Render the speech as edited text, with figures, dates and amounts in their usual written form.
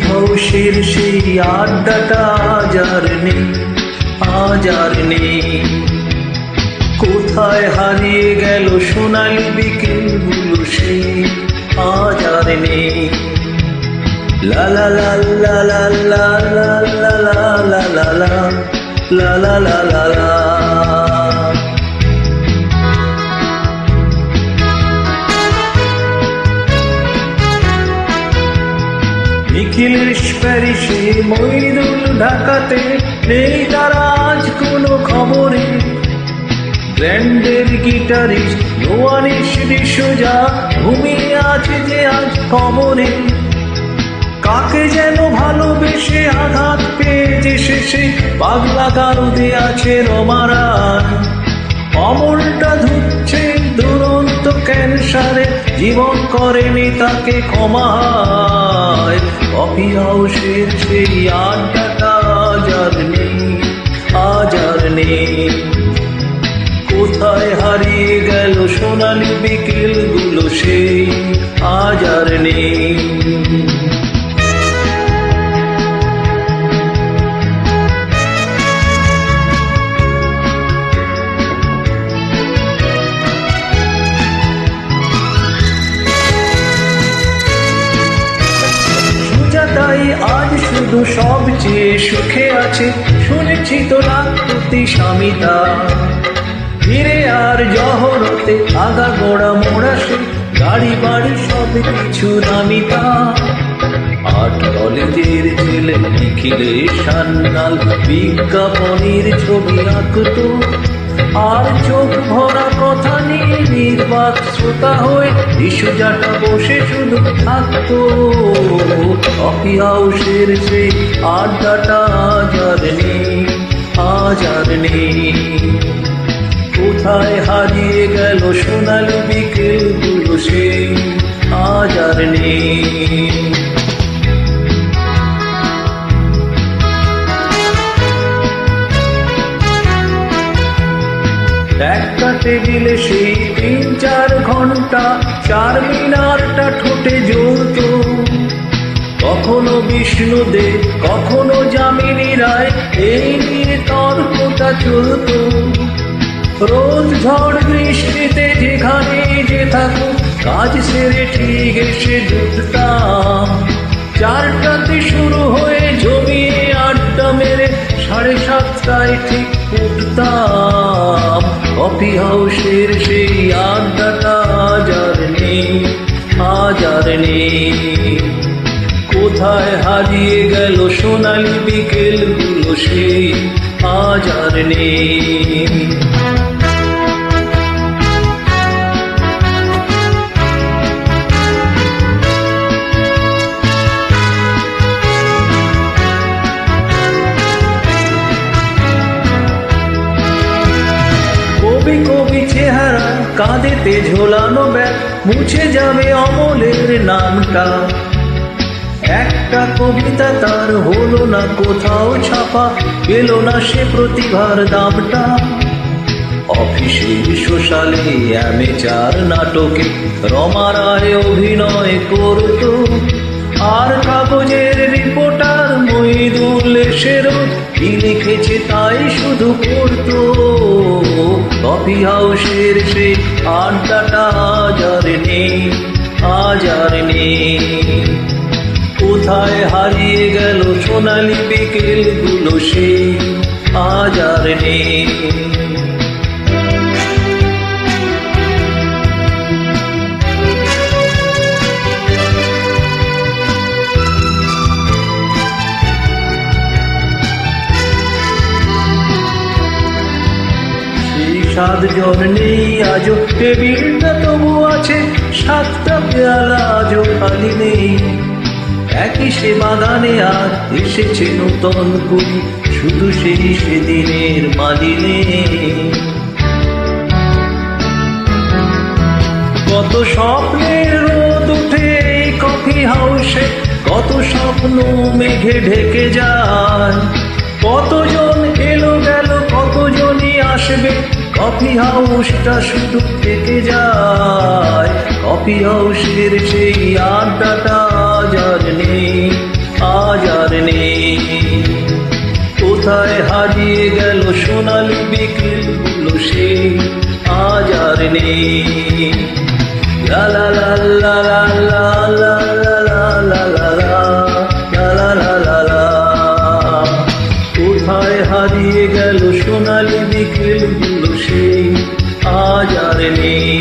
হাউসের সেই আড্ডাটা আজ আর নেই। কোথায় হারিয়ে গেল সোনালি বিকেলগুলো সেই আজ আর নেই। লা লা লা লা লা লা লা লা লা লা লা লা লা লা লা লা। নিখিলের প্যারিসে, মইদুল ঢাকাতে, নেই তারা আজ কোনো খবরে। ব্র্যান্ডের গিটারিস্ট নোয়ানিশ ডিসোজা ঘুমিয়ে আছে যে আজ কবরে। কাকে যেন ভালোবেসে আঘাত পেয়ে যে শেষে পাগলা গারদে আছে রমারান। অমলটা ধুচ্ছে দুরন্ত ক্যান্সারে, জীবন করেনি তাকে ক্ষমা। কফি হাউসের সেই আড্ডাটা আজ আর নেই। কোথায় হারিয়ে গেল সোনালি বিকেলগুলো সেই আজ আর নেই। তাই আজ শুধু সবচেয়ে সুখে আছে, শুনেছি তো রাত্রি স্বামীতা। ফিরে আর জহরতে আগা গোড়া মোড়া সে গাড়ি বাড়ি সব কিছু নামিতা। আট কলেজের ছেলে নিখিলের সান্নাল বিজ্ঞাপনের ছবি আঁকত, আর চোখ ভরা কথা নিয়ে নির্বাক শ্রোতা হয়ে ডিসোজাটা বসে শুধু থাকতো। কফি হাউসের সেই আড্ডাটা আজ আর নেই। কোথায় হারিয়ে গেল সোনালি বিকেলগুলো সেই আজ আর নেই। একটা টেবিলে সেই 3-4 ঘন্টা চারমিনারটা ঠোঁটে জ্বলত। কখনো বিষ্ণুদেব, কখনো যামিনী রায়, এই নিয়ে তর্কটা চলত। রোজ ঝড় বৃষ্টিতে যেখানে যে থাকুক, কাজ সেরে ঠিক এসে জুটতাম। 4টাতে শুরু হয়ে জমিয়ে আড্ডা মেরে 7:30টায় ঠিক উঠতাম। কফি হাউসের সেই আড্ডাটা আজ আর নেই। কোথায় হারিয়ে গেল সোনালি বিকেলগুলো সেই আজ আর নেই। কবি কবি চেহারা, কাঁধেতে ঝোলানো ব্যাগ, মুছে যাবে অমলের নামটা। একটা কবিতা তার হলো না কোথাও ছাপা, পেল না সে প্রতিভার দামটা। অফিসের সোশ্যালে অ্যামেচার নাটকে রমা রায় অভিনয় করত, আর কাগজের রিপোর্টার মইদুল এসেরও কি লিখেছে তাই শুধু পড়তো। কফি হাউসের সেই আড্ডাটা আজ আর নেই। কোথায় হারিয়ে গেল সোনালি বিকেলগুলো সেই আজ আর নেই। সেই 7 জন নেই আজও, টেবিলটা তবু আছে, 7টা পেয়ালা আজও খালি নেই। একই সে বাগানে আর এসেছে নূতন কুড়ি, শুধু সেই সেদিনের মালিনে। কত স্বপ্নের রোদ উঠে এই কফি হাউসে, কত স্বপ্ন মেঘে ঢেকে যায়। কতজন এলো গেল, কতজনই আসবে, কফি হাউসটা শুধু থেকে যায়। কফি হাউসের সেই আড্ডাটা আজ আর নেই, আজ আর নেই। কোথায় হারিয়ে গেল সোনালি বিকেলগুলো সেই আজ আর নেই। লা লা লা লা লা লা লা লা লা লা লা লা লা লা লা। কোথায় হারিয়ে গেল সোনালি বিকেলগুলো সেই আজ আর নেই।